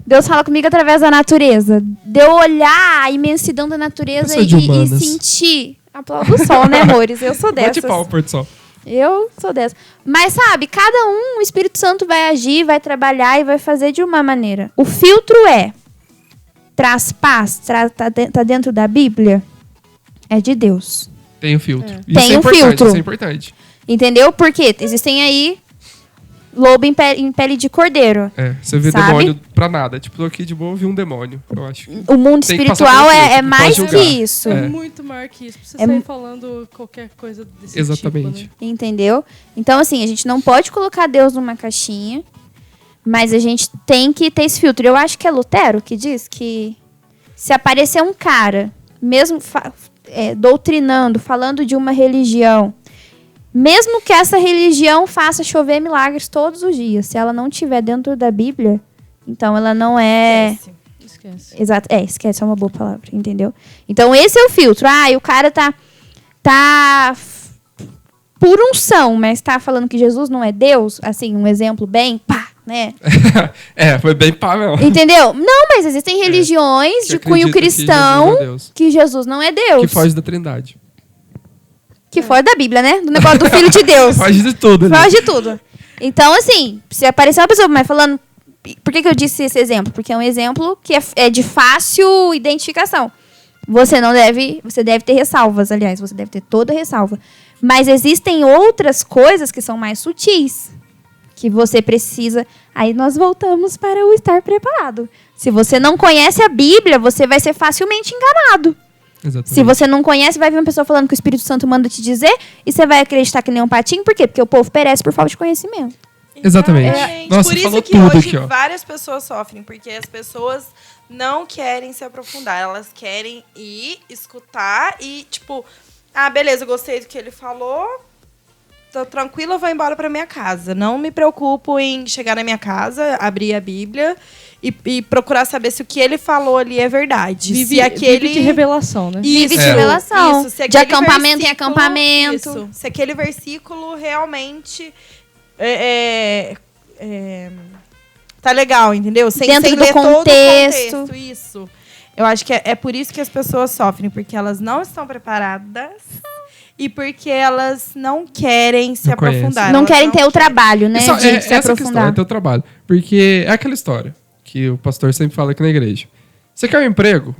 [SPEAKER 1] Deus fala comigo através da natureza. De eu olhar a imensidão da natureza e sentir. Aplaudo o sol, né, amores? Eu sou dessas.
[SPEAKER 2] Bate pau, Porto Sol.
[SPEAKER 1] Eu sou dessa. Mas, sabe, cada o Espírito Santo vai agir, vai trabalhar e vai fazer de uma maneira. O filtro traz paz, tá dentro da Bíblia, é de Deus.
[SPEAKER 2] Tem o filtro.
[SPEAKER 1] Tem um filtro.
[SPEAKER 2] Isso é importante.
[SPEAKER 1] Entendeu? Porque existem aí lobo em pele de cordeiro.
[SPEAKER 2] Você vê
[SPEAKER 1] sabe?
[SPEAKER 2] demônio pra nada. Tipo, tô aqui de boa, vi um demônio. Eu acho.
[SPEAKER 1] O mundo
[SPEAKER 2] Tem que passar
[SPEAKER 1] espiritual
[SPEAKER 2] pelo
[SPEAKER 1] é
[SPEAKER 2] filtro, não
[SPEAKER 1] mais
[SPEAKER 2] pode
[SPEAKER 1] que
[SPEAKER 2] julgar.
[SPEAKER 1] isso.
[SPEAKER 4] É muito maior que isso. Pra você sair falando qualquer coisa desse
[SPEAKER 2] Exatamente.
[SPEAKER 4] tipo, né?
[SPEAKER 1] Entendeu? Então, assim, a gente não pode colocar Deus numa caixinha, mas a gente tem que ter esse filtro. Eu acho que é Lutero que diz que se aparecer um cara, mesmo doutrinando, falando de uma religião, mesmo que essa religião faça chover milagres todos os dias, se ela não estiver dentro da Bíblia, então ela não é...
[SPEAKER 4] Esquece.
[SPEAKER 1] Exato. Esquece, é uma boa palavra, entendeu? Então esse é o filtro. O cara tá por unção, mas tá falando que Jesus não é Deus, assim, um exemplo bem, pá, né?
[SPEAKER 2] Foi bem pá, mesmo.
[SPEAKER 1] Entendeu? Não, mas existem religiões de cunho cristão
[SPEAKER 2] que Jesus não é Deus.
[SPEAKER 1] que Jesus não é Deus.
[SPEAKER 2] Que foge da Trindade.
[SPEAKER 1] Que foge da Bíblia, né? Do negócio do Filho de Deus.
[SPEAKER 2] Foge de tudo.
[SPEAKER 1] Foge de tudo. Então, assim, se aparecer uma pessoa, mas falando... Por que eu disse esse exemplo? Porque é um exemplo que é de fácil identificação. Você deve ter ressalvas, aliás, você deve ter toda ressalva. Mas existem outras coisas que são mais sutis, que você precisa... Aí nós voltamos para o estar preparado. Se você não conhece a Bíblia, você vai ser facilmente enganado.
[SPEAKER 2] Exatamente.
[SPEAKER 1] Se você não conhece, vai vir uma pessoa falando que o Espírito Santo manda te dizer e você vai acreditar que nem um patinho. Por quê? Porque o povo perece por falta de conhecimento.
[SPEAKER 2] Exatamente. Nossa,
[SPEAKER 3] por isso
[SPEAKER 2] falou
[SPEAKER 3] que
[SPEAKER 2] tudo
[SPEAKER 3] hoje
[SPEAKER 2] aqui, ó.
[SPEAKER 3] várias pessoas sofrem, porque as pessoas não querem se aprofundar. Elas querem ir, escutar e, tipo, beleza, gostei do que ele falou, tô tranquila, vou embora pra minha casa. Não me preocupo em chegar na minha casa, abrir a Bíblia e procurar saber se o que ele falou ali é verdade.
[SPEAKER 4] Vive,
[SPEAKER 3] se aquele...
[SPEAKER 4] vive de revelação, né?
[SPEAKER 1] Vive de
[SPEAKER 2] É.
[SPEAKER 1] revelação.
[SPEAKER 3] Isso, se
[SPEAKER 1] De
[SPEAKER 3] aquele
[SPEAKER 1] acampamento em
[SPEAKER 3] versículo-
[SPEAKER 1] acampamento.
[SPEAKER 3] Isso, se aquele versículo realmente tá legal, entendeu?
[SPEAKER 1] Dentro
[SPEAKER 3] sem
[SPEAKER 1] do
[SPEAKER 3] ler todo o
[SPEAKER 1] contexto.
[SPEAKER 3] contexto. Isso. Eu acho que é por isso que as pessoas sofrem, porque elas não estão preparadas e porque elas não querem se
[SPEAKER 2] Não conhecem.
[SPEAKER 3] aprofundar.
[SPEAKER 1] Não
[SPEAKER 3] Elas
[SPEAKER 1] querem ter o trabalho, né?
[SPEAKER 2] Isso,
[SPEAKER 1] De se
[SPEAKER 2] essa questão, é
[SPEAKER 1] aprofundar.
[SPEAKER 2] ter o trabalho. Porque é aquela história que o pastor sempre fala aqui na igreja. Você quer um emprego?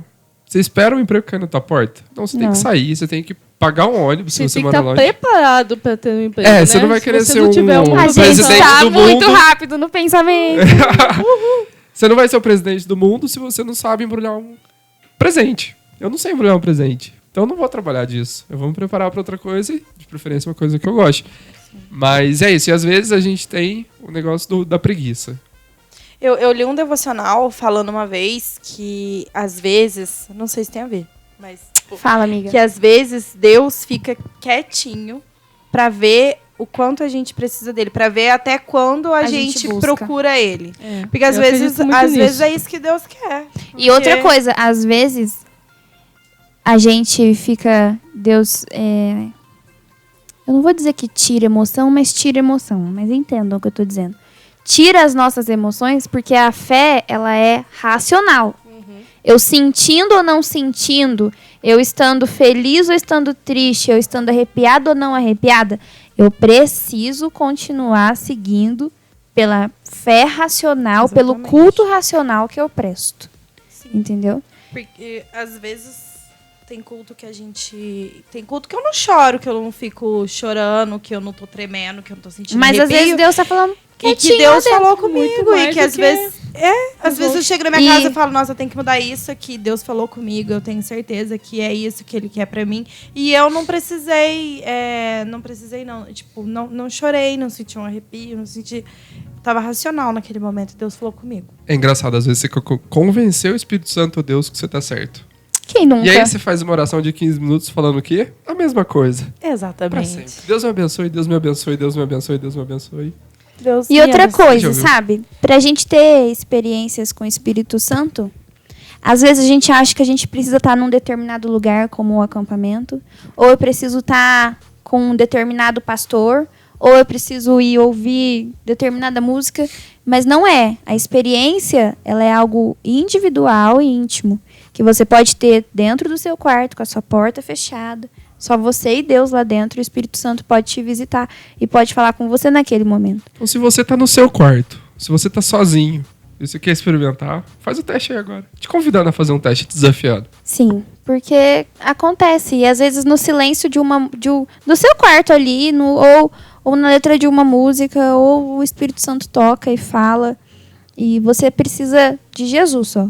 [SPEAKER 2] Você espera o emprego cair na tua porta? Não, você tem
[SPEAKER 1] Não.
[SPEAKER 2] que sair, você tem que pagar um ônibus
[SPEAKER 4] Você
[SPEAKER 2] se você
[SPEAKER 4] tem que
[SPEAKER 2] mora
[SPEAKER 4] estar
[SPEAKER 2] longe.
[SPEAKER 4] preparado pra ter um emprego,
[SPEAKER 2] É,
[SPEAKER 4] né?
[SPEAKER 2] você não vai querer
[SPEAKER 4] Se você
[SPEAKER 2] ser
[SPEAKER 4] não tiver
[SPEAKER 2] um
[SPEAKER 4] uma
[SPEAKER 1] A
[SPEAKER 2] presidente
[SPEAKER 1] gente tá
[SPEAKER 2] do
[SPEAKER 1] muito
[SPEAKER 2] mundo.
[SPEAKER 1] rápido no pensamento.
[SPEAKER 2] Você não vai ser o presidente do mundo se você não sabe embrulhar um presente. Eu não sei embrulhar um presente. Então eu não vou trabalhar disso. Eu vou me preparar para outra coisa e, de preferência, uma coisa que eu goste. Mas é isso. E às vezes a gente tem o negócio da preguiça.
[SPEAKER 3] Eu li um devocional falando uma vez que, às vezes, não sei se tem a ver, mas tipo,
[SPEAKER 1] Fala, amiga.
[SPEAKER 3] que às vezes Deus fica quietinho pra ver o quanto a gente precisa dele, pra ver até quando a
[SPEAKER 1] gente
[SPEAKER 3] gente
[SPEAKER 1] busca.
[SPEAKER 3] procura ele.
[SPEAKER 4] É,
[SPEAKER 3] Porque às
[SPEAKER 4] eu
[SPEAKER 3] vezes,
[SPEAKER 4] acredito muito nisso.
[SPEAKER 3] é isso que Deus quer.
[SPEAKER 1] E outra
[SPEAKER 3] Porque-
[SPEAKER 1] coisa, às vezes a gente fica. Deus. Eu não vou dizer que tira emoção, mas tira emoção. Mas entendam o que eu tô dizendo. Tira as nossas emoções, porque a fé, ela é racional. Eu sentindo ou não sentindo, eu estando feliz ou estando triste, eu estando arrepiado ou não arrepiada, eu preciso continuar seguindo pela fé racional, pelo
[SPEAKER 3] Exatamente.
[SPEAKER 1] culto racional que eu presto. Entendeu?
[SPEAKER 3] Porque às vezes tem culto que a gente. Tem culto que eu não choro, que eu não fico chorando, que eu não tô tremendo, que eu não tô sentindo
[SPEAKER 1] Mas às
[SPEAKER 3] arrepio.
[SPEAKER 1] vezes Deus tá falando
[SPEAKER 3] E que
[SPEAKER 1] quietinho
[SPEAKER 3] Deus
[SPEAKER 1] dentro.
[SPEAKER 3] falou
[SPEAKER 4] Muito
[SPEAKER 3] comigo. E
[SPEAKER 4] mais
[SPEAKER 3] que
[SPEAKER 4] do
[SPEAKER 3] às
[SPEAKER 4] que
[SPEAKER 3] vezes. Às vezes eu chego na minha
[SPEAKER 1] E-
[SPEAKER 3] casa e falo, nossa, eu tenho que mudar isso aqui. Deus falou comigo, eu tenho certeza que é isso que ele quer pra mim. E eu não precisei. Não. Tipo, não chorei, não senti um arrepio, não senti. Tava racional naquele momento. Deus falou comigo.
[SPEAKER 2] É engraçado, às vezes você convenceu o Espírito Santo, Deus, que você tá certo.
[SPEAKER 1] Quem nunca?
[SPEAKER 2] E aí você faz uma oração de 15 minutos falando o quê? A mesma coisa. Pra
[SPEAKER 3] Exatamente.
[SPEAKER 2] sempre. Deus me abençoe, Deus me abençoe, Deus me abençoe, Deus me abençoe.
[SPEAKER 3] Deus
[SPEAKER 1] E
[SPEAKER 3] me
[SPEAKER 1] outra
[SPEAKER 3] abençoe.
[SPEAKER 1] coisa,
[SPEAKER 2] Já ouviu?
[SPEAKER 1] sabe? Pra gente ter experiências com o Espírito Santo, às vezes a gente acha que a gente precisa estar num determinado lugar, como o acampamento, ou eu preciso estar com um determinado pastor, ou eu preciso ir ouvir determinada música, mas não é. A experiência, ela é algo individual e íntimo, que você pode ter dentro do seu quarto, com a sua porta fechada, só você e Deus lá dentro, e o Espírito Santo pode te visitar e pode falar com você naquele momento.
[SPEAKER 2] Então, se você tá no seu quarto, se você tá sozinho, e você quer experimentar, faz o teste aí agora. Te convidando a fazer um teste, te desafiando.
[SPEAKER 1] Sim, porque acontece. E às vezes no silêncio do seu quarto ali, ou na letra de uma música, ou o Espírito Santo toca e fala. E você precisa de Jesus só.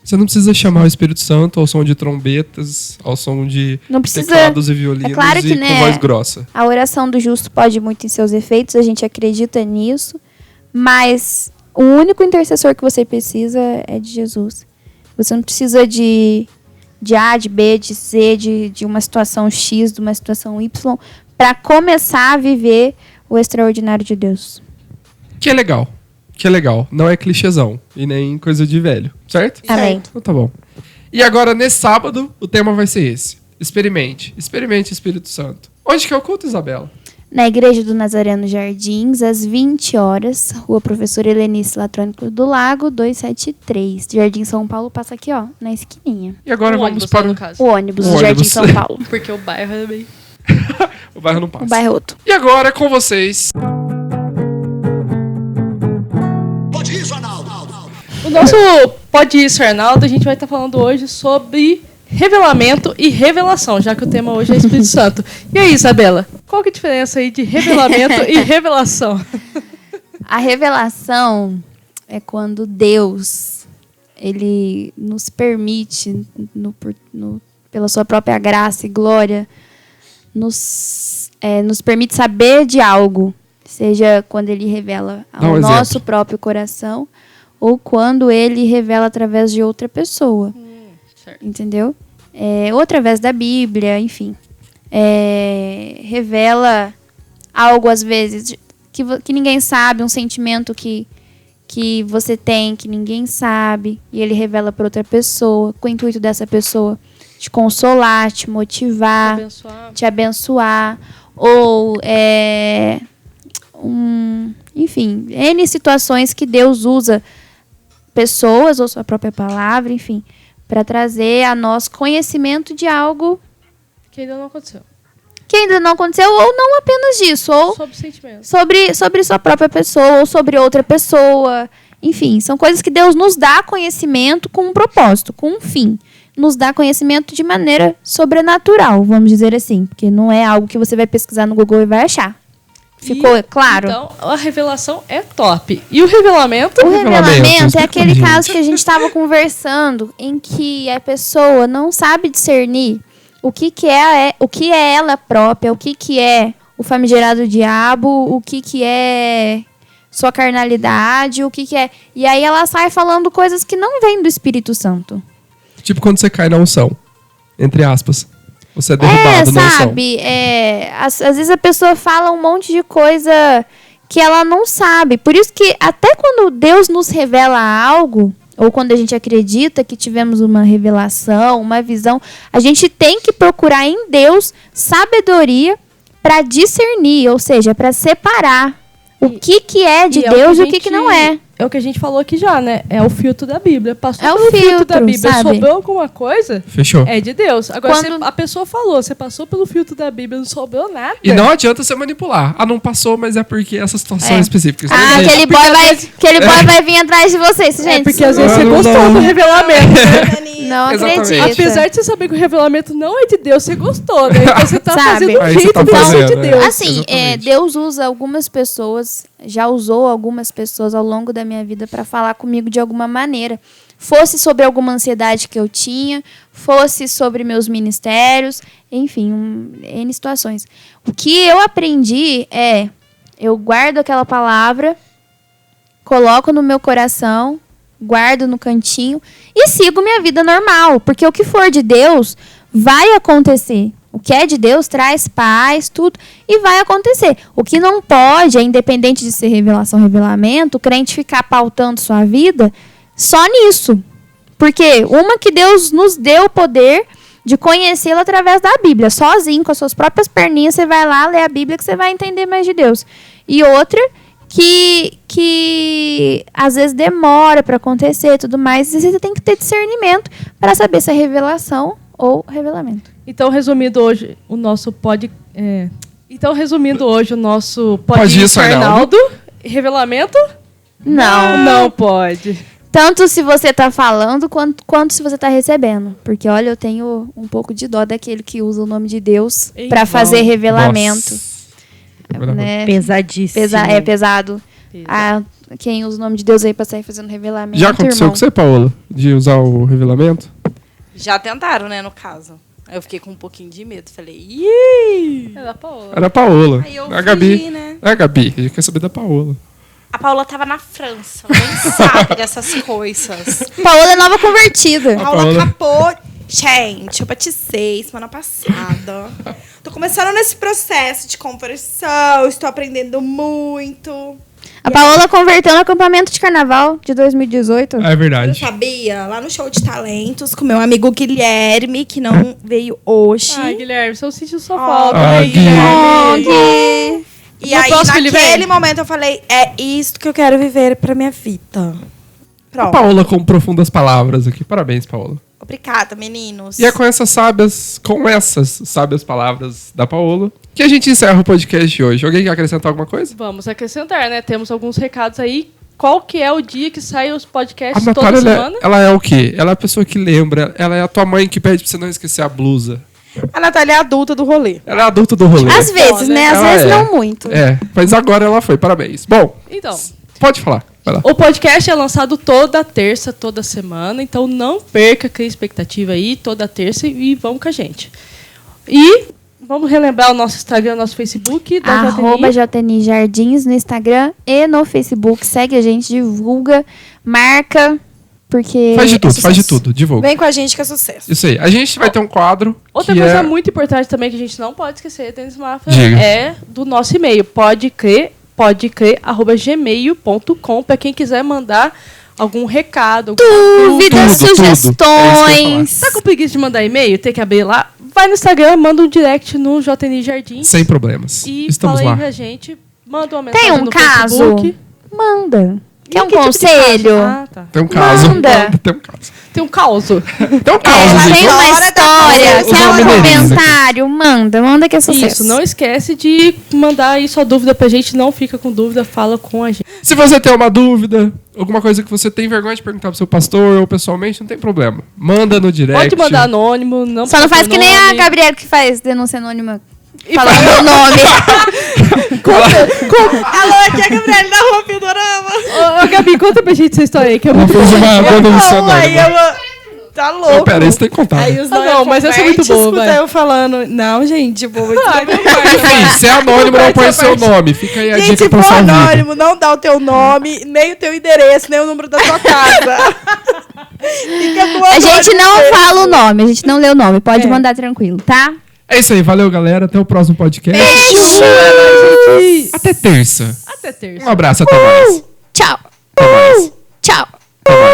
[SPEAKER 2] Você não precisa chamar o Espírito Santo ao som de trombetas, ao som de
[SPEAKER 1] Não precisa.
[SPEAKER 2] teclados e violinos
[SPEAKER 1] É claro que,
[SPEAKER 2] e
[SPEAKER 1] né,
[SPEAKER 2] com voz grossa.
[SPEAKER 1] A oração do justo pode ir muito em seus efeitos, a gente acredita nisso. Mas o único intercessor que você precisa é de Jesus. Você não precisa de A, de B, de C, de uma situação X, de uma situação Y, para começar a viver o extraordinário de Deus.
[SPEAKER 2] Que é legal. Que é legal. Não é clichêzão. E nem coisa de velho. Certo?
[SPEAKER 1] Amém.
[SPEAKER 2] Então tá bom. E agora, nesse sábado, o tema vai ser esse. Experimente. Experimente o Espírito Santo. Onde que é o culto, Isabela?
[SPEAKER 1] Na Igreja do Nazareno Jardins, às 20 horas, Rua Professora Helenice Latrônico do Lago, 273. Jardim São Paulo, passa aqui, ó, na esquininha.
[SPEAKER 2] E agora
[SPEAKER 4] Um
[SPEAKER 2] vamos
[SPEAKER 4] ônibus,
[SPEAKER 2] para
[SPEAKER 4] né,
[SPEAKER 2] o...
[SPEAKER 4] no caso.
[SPEAKER 1] O ônibus
[SPEAKER 2] O
[SPEAKER 1] do Jardim
[SPEAKER 2] ônibus.
[SPEAKER 1] São Paulo.
[SPEAKER 4] Porque o bairro é bem...
[SPEAKER 2] O bairro não passa.
[SPEAKER 1] O bairro outro.
[SPEAKER 2] E agora, com vocês...
[SPEAKER 4] O nosso Pode Isso, Arnaldo, a gente vai estar falando hoje sobre revelamento e revelação, já que o tema hoje é Espírito Santo. E aí, Isabela, qual que é a diferença aí de revelamento e revelação?
[SPEAKER 1] A revelação é quando Deus, ele nos permite, pela sua própria graça e glória, nos permite saber de algo, seja quando ele revela ao nosso próprio coração ou quando ele revela através de outra pessoa.
[SPEAKER 4] Certo.
[SPEAKER 1] Entendeu? Ou através da Bíblia, enfim. Revela algo, às vezes, que ninguém sabe, um sentimento que você tem, que ninguém sabe, e ele revela para outra pessoa, com o intuito dessa pessoa te consolar, te motivar, te abençoar, ou enfim, N situações que Deus usa pessoas ou sua própria palavra, enfim, para trazer a nós conhecimento de algo
[SPEAKER 4] Que ainda não aconteceu.
[SPEAKER 1] que ainda não aconteceu, ou não apenas disso, ou
[SPEAKER 4] Sobre sentimento.
[SPEAKER 1] sobre sua própria pessoa, ou sobre outra pessoa. Enfim, são coisas que Deus nos dá conhecimento com um propósito, com um fim. Nos dá conhecimento de maneira sobrenatural, vamos dizer assim. Porque não é algo que você vai pesquisar no Google e vai achar. Ficou claro?
[SPEAKER 4] Então, a revelação é top. E o revelamento?
[SPEAKER 1] O revelamento é aquele
[SPEAKER 2] gente.
[SPEAKER 1] caso que a gente estava conversando, em que a pessoa não sabe discernir o que é ela própria, o que é o famigerado diabo, o que é sua carnalidade, o que é... E aí ela sai falando coisas que não vêm do Espírito Santo.
[SPEAKER 2] Tipo quando você cai na unção, entre aspas. Você é derrubado na unção.
[SPEAKER 1] Sabe? Às vezes a pessoa fala um monte de coisa que ela não sabe. Por isso que até quando Deus nos revela algo, ou quando a gente acredita que tivemos uma revelação, uma visão, a gente tem que procurar em Deus sabedoria para discernir, ou seja, para separar o que é de Deus e o que não é.
[SPEAKER 4] É o que a gente falou aqui já, né? É o filtro da Bíblia. Passou
[SPEAKER 1] É o
[SPEAKER 4] pelo filtro da
[SPEAKER 1] filtro,
[SPEAKER 4] Bíblia,
[SPEAKER 1] sabe?
[SPEAKER 4] sobrou alguma coisa,
[SPEAKER 2] Fechou.
[SPEAKER 4] é de Deus. Agora,
[SPEAKER 1] Quando-
[SPEAKER 4] a pessoa falou, você passou pelo filtro da Bíblia, não sobrou nada.
[SPEAKER 2] E não adianta você manipular. Ah, não passou, mas é porque essa situação
[SPEAKER 1] É.
[SPEAKER 2] específica.
[SPEAKER 1] Ah,
[SPEAKER 2] Gente,
[SPEAKER 1] aquele boy vai vir atrás de vocês, gente.
[SPEAKER 4] É porque às vezes você
[SPEAKER 2] Não,
[SPEAKER 4] gostou
[SPEAKER 2] não.
[SPEAKER 4] do revelamento.
[SPEAKER 1] Não
[SPEAKER 2] Exatamente.
[SPEAKER 1] acredita.
[SPEAKER 4] Apesar de você saber que o revelamento não é de Deus, você gostou, né? Então você tá
[SPEAKER 1] Sabe?
[SPEAKER 4] fazendo um
[SPEAKER 2] Aí você
[SPEAKER 4] jeito
[SPEAKER 2] tá
[SPEAKER 4] de ser
[SPEAKER 2] fazendo,
[SPEAKER 4] de
[SPEAKER 2] né?
[SPEAKER 4] Deus.
[SPEAKER 1] Assim,
[SPEAKER 2] Exatamente.
[SPEAKER 1] Deus usa algumas pessoas, já usou algumas pessoas ao longo da minha vida para falar comigo de alguma maneira. Fosse sobre alguma ansiedade que eu tinha, fosse sobre meus ministérios, enfim, N situações. O que eu aprendi eu guardo aquela palavra, coloco no meu coração, guardo no cantinho e sigo minha vida normal, porque o que for de Deus vai acontecer. O que é de Deus traz paz, tudo, e vai acontecer. O que não pode, independente de ser revelação, revelamento, o crente ficar pautando sua vida só nisso. Porque uma que Deus nos deu o poder de conhecê-lo através da Bíblia. Sozinho, com as suas próprias perninhas, você vai lá ler a Bíblia que você vai entender mais de Deus. E outra que às vezes demora para acontecer e tudo mais. E você tem que ter discernimento para saber se é revelação ou revelamento.
[SPEAKER 4] Então, resumindo hoje o nosso
[SPEAKER 2] Pode isso, Arnaldo?
[SPEAKER 4] Revelamento?
[SPEAKER 1] Não.
[SPEAKER 4] Não pode.
[SPEAKER 1] Tanto se você tá falando, quanto se você tá recebendo. Porque, olha, eu tenho um pouco de dó daquele que usa o nome de Deus
[SPEAKER 4] Eita.
[SPEAKER 1] para fazer revelamento.
[SPEAKER 2] Nossa.
[SPEAKER 1] Né?
[SPEAKER 3] Pesadíssimo.
[SPEAKER 1] É pesado. Quem usa o nome de Deus aí pra sair fazendo revelamento,
[SPEAKER 2] Já aconteceu
[SPEAKER 1] irmão.
[SPEAKER 2] com você, Paola? De usar o revelamento?
[SPEAKER 3] Já tentaram, né, no caso. Aí eu fiquei com um pouquinho de medo. Falei, ih!
[SPEAKER 4] É da Paola.
[SPEAKER 2] Era a Paola.
[SPEAKER 3] Aí eu
[SPEAKER 2] A Gabi.
[SPEAKER 3] fugi, né?
[SPEAKER 2] É a Gabi. A gente quer saber da Paola.
[SPEAKER 3] A Paola tava na França, nem sabe dessas coisas.
[SPEAKER 1] Paola é nova convertida.
[SPEAKER 3] A Paola
[SPEAKER 2] Paola.
[SPEAKER 3] acabou. Gente, eu batizei semana passada. Tô começando nesse processo de conversão, estou aprendendo muito.
[SPEAKER 1] A Paola converteu no acampamento de carnaval de 2018.
[SPEAKER 2] É
[SPEAKER 3] Eu
[SPEAKER 2] verdade.
[SPEAKER 3] sabia, lá no show de talentos, com meu amigo Guilherme, que não veio hoje.
[SPEAKER 4] Ai, Guilherme, você não sentiu sua
[SPEAKER 3] Ó,
[SPEAKER 4] falta,
[SPEAKER 2] Ah,
[SPEAKER 4] né,
[SPEAKER 2] Gui.
[SPEAKER 4] Guilherme?
[SPEAKER 1] Gui.
[SPEAKER 3] E
[SPEAKER 4] No
[SPEAKER 3] aí,
[SPEAKER 4] próximo ele
[SPEAKER 3] naquele
[SPEAKER 4] vem?
[SPEAKER 3] momento, eu falei, é isto que eu quero viver pra minha vida.
[SPEAKER 2] A
[SPEAKER 3] Pronto.
[SPEAKER 2] Paola com profundas palavras aqui. Parabéns, Paola.
[SPEAKER 3] Obrigada, meninos.
[SPEAKER 2] E é com essas sábias palavras da Paola que a gente encerra o podcast de hoje. Alguém quer acrescentar alguma coisa?
[SPEAKER 4] Vamos acrescentar, né? Temos alguns recados aí. Qual que é o dia que sai os
[SPEAKER 2] A
[SPEAKER 4] podcasts
[SPEAKER 2] Natália,
[SPEAKER 4] toda semana?
[SPEAKER 2] ela é o quê? Ela é a pessoa que lembra. Ela é a tua mãe que pede pra você não esquecer a blusa.
[SPEAKER 3] A Natália é adulta do rolê.
[SPEAKER 2] Ela é a adulta do rolê.
[SPEAKER 1] Às vezes, né? Às
[SPEAKER 2] Ela
[SPEAKER 1] vezes
[SPEAKER 2] é.
[SPEAKER 1] não muito.
[SPEAKER 2] É, mas agora ela foi. Parabéns. Bom,
[SPEAKER 4] Então,
[SPEAKER 2] pode falar. Vai lá.
[SPEAKER 4] O podcast é lançado toda terça, toda semana. Então não perca, crie expectativa aí, toda terça e vamos com a gente. E vamos relembrar o nosso Instagram, o nosso Facebook. Da
[SPEAKER 1] @ JTNI Jardins no Instagram e no Facebook. Segue a gente, divulga, marca, porque...
[SPEAKER 2] Faz de tudo, divulga.
[SPEAKER 3] Vem com a gente que é sucesso.
[SPEAKER 2] Isso aí. A gente vai ter um quadro
[SPEAKER 4] Outra
[SPEAKER 2] que
[SPEAKER 4] coisa muito importante também que a gente não pode esquecer, Denis Mafra,
[SPEAKER 2] Diga.
[SPEAKER 4] é do nosso e-mail. podecrer@gmail.com para quem quiser mandar algum recado,
[SPEAKER 1] Dúvidas,
[SPEAKER 2] Tudo.
[SPEAKER 1] sugestões.
[SPEAKER 4] Tá com preguiça de mandar e-mail? Tem que abrir lá? Vai no Instagram, manda um direct no JTNI Jardins.
[SPEAKER 2] sem problemas.
[SPEAKER 4] E
[SPEAKER 2] Estamos
[SPEAKER 4] fala
[SPEAKER 2] lá.
[SPEAKER 4] aí pra gente. Manda uma mensagem
[SPEAKER 1] Tem um
[SPEAKER 4] no
[SPEAKER 1] caso?
[SPEAKER 4] Facebook.
[SPEAKER 1] Manda. Quer um
[SPEAKER 4] Que tipo de
[SPEAKER 1] conselho?
[SPEAKER 4] caso? Ah, tá.
[SPEAKER 2] Tem um caso.
[SPEAKER 1] Manda.
[SPEAKER 2] Tem um caso.
[SPEAKER 4] Tem um caos.
[SPEAKER 2] Tem um caso,
[SPEAKER 1] Tem
[SPEAKER 2] gente.
[SPEAKER 1] uma história,
[SPEAKER 2] Os
[SPEAKER 1] quer um
[SPEAKER 2] mineirinhos aqui.
[SPEAKER 1] comentário? Manda que é sucesso.
[SPEAKER 4] Isso, não esquece de mandar aí sua dúvida pra gente. Não fica com dúvida, fala com a gente.
[SPEAKER 2] Se você tem uma dúvida, alguma coisa que você tem vergonha de perguntar pro seu pastor ou pessoalmente, não tem problema. Manda no direct.
[SPEAKER 4] Pode mandar anônimo. Não
[SPEAKER 1] Só não faz que nem a
[SPEAKER 4] nome.
[SPEAKER 1] Gabriela que faz denúncia anônima
[SPEAKER 4] E
[SPEAKER 1] falando meu nome.
[SPEAKER 3] Alô, aqui é a Gabriela da Rua Pindorama.
[SPEAKER 4] Ô, Gabi, conta pra gente essa história aí, que é
[SPEAKER 2] Ela
[SPEAKER 4] muito
[SPEAKER 2] fez uma denúncia
[SPEAKER 3] Aí
[SPEAKER 2] anônima.
[SPEAKER 3] tá
[SPEAKER 2] Não,
[SPEAKER 3] louco.
[SPEAKER 2] pera, isso tem que contar.
[SPEAKER 3] Aí os
[SPEAKER 4] Ah, não, mas essa é muito boa,
[SPEAKER 3] escuta
[SPEAKER 4] vai.
[SPEAKER 3] eu falando. Não, gente, tipo, muito
[SPEAKER 2] Enfim, se é anônimo, não põe seu nome. Fica aí a
[SPEAKER 3] Gente,
[SPEAKER 2] dica
[SPEAKER 3] se
[SPEAKER 2] pra
[SPEAKER 3] for
[SPEAKER 2] sua vida.
[SPEAKER 3] anônimo, não dá o teu nome, nem o teu endereço, nem o número da tua casa. Fica com o
[SPEAKER 1] A gente
[SPEAKER 3] anônimo
[SPEAKER 1] não
[SPEAKER 3] mesmo.
[SPEAKER 1] fala o nome, a gente não lê o nome. Pode
[SPEAKER 3] É.
[SPEAKER 1] mandar tranquilo, tá?
[SPEAKER 2] É isso aí, valeu, galera. Até o próximo podcast.
[SPEAKER 4] Gente.
[SPEAKER 2] Até terça.
[SPEAKER 4] Até terça.
[SPEAKER 2] Um abraço, até mais.
[SPEAKER 1] Tchau.
[SPEAKER 2] Até mais.
[SPEAKER 1] Tchau.
[SPEAKER 2] Até mais.